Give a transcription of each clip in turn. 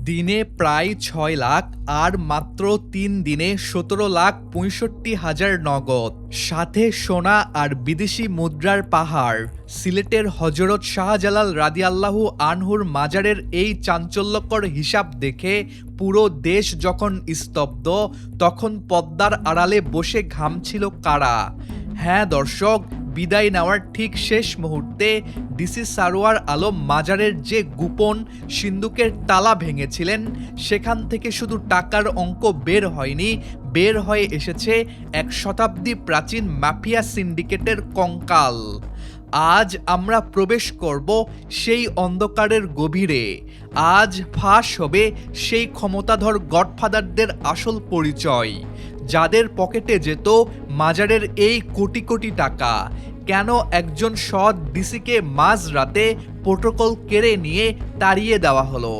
দিনে প্রায় ৬ লাখ আর মাত্র ৩ দিনে ১৭,৬৫,০০০ নগদ, সাথে সোনা আর বিদেশি মুদ্রার পাহাড়। সিলেটের হযরত শাহজালাল রাদিয়াল্লাহু আনহুর মাজারের এই চাঞ্চল্যকর হিসাব দেখে পুরো দেশ যখন স্তব্ধ, তখন পদ্মার আড়ালে বসে ঘামছিল কারা? হ্যাঁ দর্শক, বিদায় নেওয়ার ঠিক শেষ মুহূর্তে ডিসি সারোয়ার আলম মাজারের যে গোপন সিন্দুকের তালা ভেঙেছিলেন, সেখান থেকে শুধু টাকার অঙ্ক বের হয়নি, বের হয়ে এসেছে এক শতাব্দী প্রাচীন মাফিয়া সিন্ডিকেটের কঙ্কাল। আজ আমরা প্রবেশ করব সেই অন্ধকারের গভীরে। আজ ফাঁস হবে সেই ক্ষমতাধর গডফাদারদের আসল পরিচয়, যাদের পকেটে যেত মাজারের এই কোটি কোটি টাকা। কেন একজন সৎ ডিসিকে মাঝরাতে প্রোটোকল কেড়ে নিয়ে তাড়িয়ে দেওয়া হলো?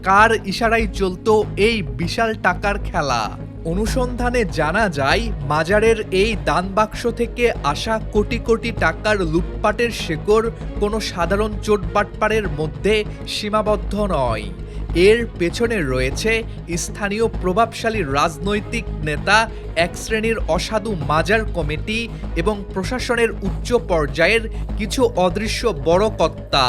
কার ইশারায় চলতো এই বিশাল টাকার খেলা? অনুসন্ধানে জানা যায়, মাজারের এই দানবাক্স থেকে আসা কোটি কোটি টাকার লুটপাটের শেকড় কোনো সাধারণ চোটবাটপাড়ের মধ্যে সীমাবদ্ধ নয়। এর পেছনে রয়েছে স্থানীয় প্রভাবশালী রাজনৈতিক নেতা, এক শ্রেণীর অসাধু মাজার কমিটি এবং প্রশাসনের উচ্চ পর্যায়ের কিছু অদৃশ্য বড় কর্তা।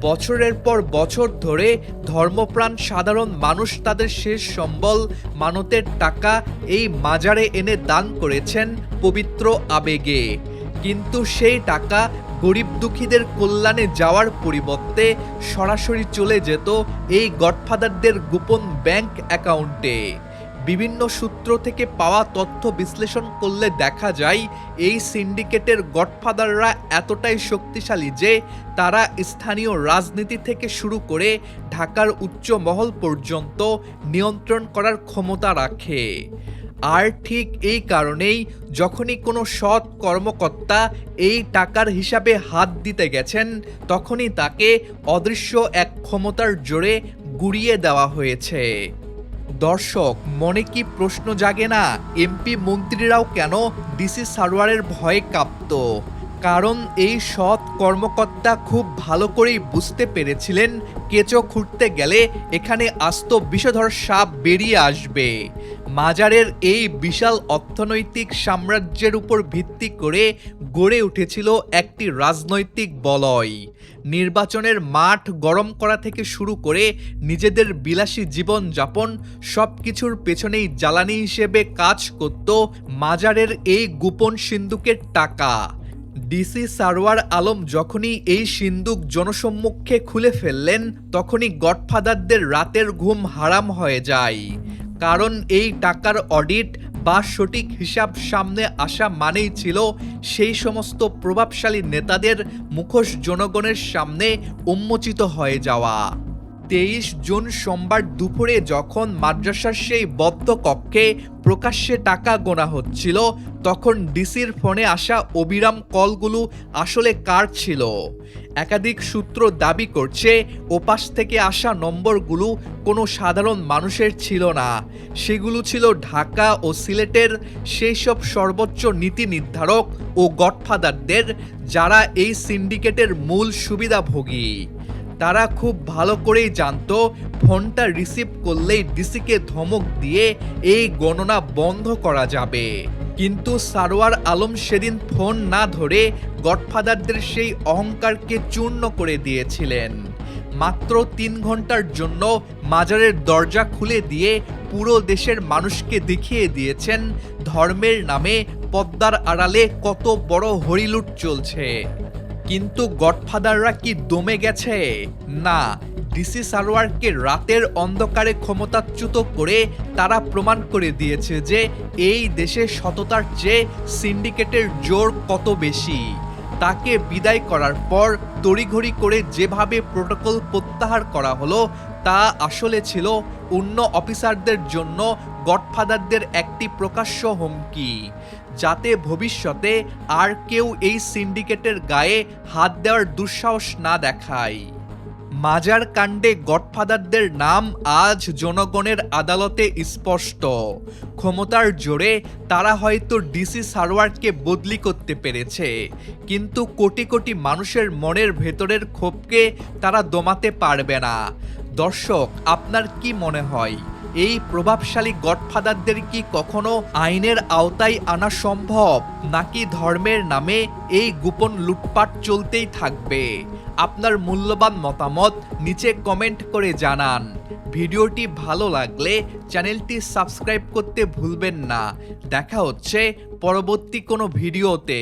বছরের পর বছর ধরে ধর্মপ্রাণ সাধারণ মানুষ তাদের শেষ সম্বল, মানতের টাকা এই মাজারে এনে দান করেছেন পবিত্র আবেগে। কিন্তু সেই টাকা গরিব দুঃখীদের কল্যাণে যাওয়ার পরিবর্তে সরাসরি চলে যেত এই গডফাদারদের গোপন ব্যাংক অ্যাকাউন্টে। বিভিন্ন সূত্র থেকে পাওয়া তথ্য বিশ্লেষণ করলে দেখা যায়, এই সিন্ডিকেটের গডফাদাররা এতটাই শক্তিশালী যে তারা স্থানীয় রাজনীতি থেকে শুরু করে ঢাকার উচ্চ মহল পর্যন্ত নিয়ন্ত্রণ করার ক্ষমতা রাখে। আর ঠিক এই কারণেই যখনই কোনো সৎ কর্মকর্তা এই টাকার হিসাবে হাত দিতে গেছেন, তখনই তাকে অদৃশ্য এক ক্ষমতার জোরে গুড়িয়ে দেওয়া হয়েছে। দর্শক, মনে কি প্রশ্ন জাগে না, এমপি মন্ত্রীরাও কেন ডিসি সারোয়ারের ভয়ে কাঁপত? কারণ এই সৎ কর্মকর্তা খুব ভালো করেই বুঝতে পেরেছিলেন, কেঁচো খুঁড়তে গেলে এখানে আস্ত বিষধর সাপ বেরিয়ে আসবে। মাজারের এই বিশাল অর্থনৈতিক সাম্রাজ্যের উপর ভিত্তি করে গড়ে উঠেছিল একটি রাজনৈতিক বলয়। নির্বাচনের মাঠ গরম করা থেকে শুরু করে নিজেদের বিলাসী জীবনযাপন, সব কিছুর পেছনেই জ্বালানি হিসেবে কাজ করত মাজারের এই গোপন সিন্দুকের টাকা। ডিসি সারোয়ার আলম যখনই এই সিন্দুক জনসম্মুখে খুলে ফেললেন, তখনই গডফাদারদের রাতের ঘুম হারাম হয়ে যায়। কারণ এই টাকার অডিট বা সঠিক হিসাব সামনে আসা মানেই ছিল সেই সমস্ত প্রভাবশালী নেতাদের মুখোশ জনগণের সামনে উন্মোচিত হয়ে যাওয়া। 23 জুন সোমবার দুপুরে যখন মাদ্রাসার সেই বদ্ধ কক্ষে প্রকাশ্যে টাকা গোনা হচ্ছিল, তখন ডিসির ফোনে আসা অবিরাম কলগুলো আসলে কার ছিল? একাধিক সূত্র দাবি করছে, ওপাশ থেকে আসা নম্বরগুলো কোনো সাধারণ মানুষের ছিল না। সেগুলো ছিল ঢাকা ও সিলেটের সেই সব সর্বোচ্চ নীতি নির্ধারক ও গডফাদারদের, যারা এই সিন্ডিকেটের মূল সুবিধাভোগী। তারা খুব ভালো করেই জানতো, ফোনটা রিসিভ করলেই ডিসিকে ধমক দিয়ে এই গণনা বন্ধ করা যাবে। কিন্তু সারোয়ার আলম সেদিন ফোন না ধরে গডফাদারদের সেই অহংকারকে চূর্ণ করে দিয়েছিলেন। মাত্র 3 ঘন্টার জন্য মাজারের দরজা খুলে দিয়ে পুরো দেশের মানুষকে দেখিয়ে দিয়েছেন ধর্মের নামে পদ্মার আড়ালে কত বড় হরিলুট চলছে। কিন্তু গডফাদাররা কি দমে গেছে? না, ডিসি সারোয়ারকে রাতের অন্ধকারে ক্ষমতাচ্যুত করে তারা প্রমাণ করে দিয়েছে যে এই দেশে সততার চেয়ে সিন্ডিকেটের জোর কত বেশি। তাকে বিদায় করার পর তড়িঘড়ি করে যেভাবে প্রোটোকল প্রত্যাহার করা হলো, তা আসলে ছিল অন্য অফিসারদের জন্য গডফাদারদের একটি প্রকাশ্য হুমকি, যাতে ভবিষ্যতে আর কেউ এই সিন্ডিকেটের গায়ে হাত দেওয়ার দুঃসাহস না দেখায়। মাজার কাণ্ডে গডফাদারদের নাম আজ জনগণের আদালতে স্পষ্ট। ক্ষমতার জোরে তারা হয়তো ডিসি সারোয়ারকে বদলি করতে পেরেছে, কিন্তু কোটি কোটি মানুষের মনের ভেতরের ক্ষোভকে তারা দমাতে পারবে না। দর্শক, আপনার কি মনে হয় এই প্রভাবশালী গডফাদারদের কি কখনো আইনের আওতায় আনা সম্ভব, নাকি ধর্মের নামে এই গোপন লুটপাট চলতেই থাকবে? আপনার মূল্যবান মতামত নিচে কমেন্ট করে জানান। ভিডিওটি ভালো লাগলে চ্যানেলটি সাবস্ক্রাইব করতে ভুলবেন না। দেখা হচ্ছে পরবর্তী কোনো ভিডিওতে।